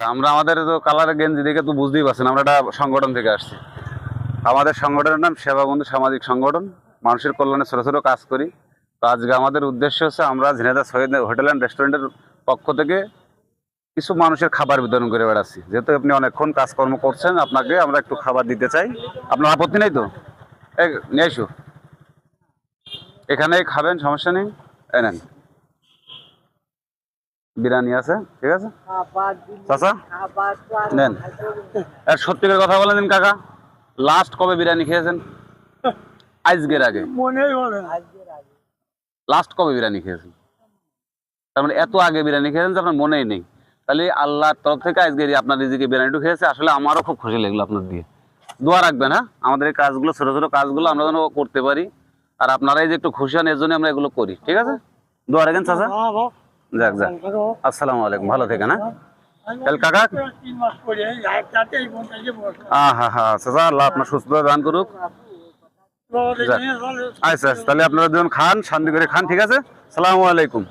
আমরা আমাদের তো কালারের গেঞ্জি দেখে তো বুঝতেই পারছেন আমরা একটা সংগঠন থেকে আসছি। আমাদের সংগঠনের নাম সেবা বন্ধু সামাজিক সংগঠন, মানুষের কল্যাণে ছোট ছোট কাজ করি। তো আজকে আমাদের উদ্দেশ্য হচ্ছে আমরা ঝিনাইদহ শহীদ হোটেল অ্যান্ড রেস্টুরেন্টের পক্ষ থেকে কিছু মানুষের খাবার বিতরণ করে বেড়াচ্ছি। যেহেতু আপনি অনেকক্ষণ কাজকর্ম করছেন, আপনাকে আমরা একটু খাবার দিতে চাই। আপনার আপত্তি নেই তো? এই নিয়ে এসো, এখানেই খাবেন, সমস্যা নেই। এই নেন, বিরিয়ানি আছে, ঠিক আছে চাচা নেন। আর সত্যি করে কথা বলেন দিন কাকা, লাস্ট কবে বিরিয়ানি খেয়েছেন? আজকের আগে? লাস্ট কবে বিরিয়ানি খেয়েছেন? তার মানে এত আগে বিরিয়ানি খেয়েছেন যে আপনার মনেই নেই। তাহলে আল্লাহর তরফ থেকে আজকে আপনার রিজিকে বিরিয়ানিটা খেয়েছে। আসলে আমারও খুব খুশি লাগলো আপনার দিয়ে। দোয়া রাখবেন, হ্যাঁ, আমাদের এই কাজগুলো ছোট ছোট কাজগুলো আমরা যেন করতে পারি, আর আপনারাই যে একটু খুশি হন এর জন্য আমরা এগুলো করি। ঠিক আছে, দোয়া রাখেন চাচা। যাক যাক, আসসালামু আলাইকুম, ভালো থাকেন। হ্যাঁ তাহলে কাকা, হ্যাঁ হ্যাঁ চাচা, আল্লাহ আপনার সুস্থতা দান করুক। আচ্ছা আচ্ছা, তাহলে আপনারা যখন খান শান্তি করে খান, ঠিক আছে। আসসালামু আলাইকুম।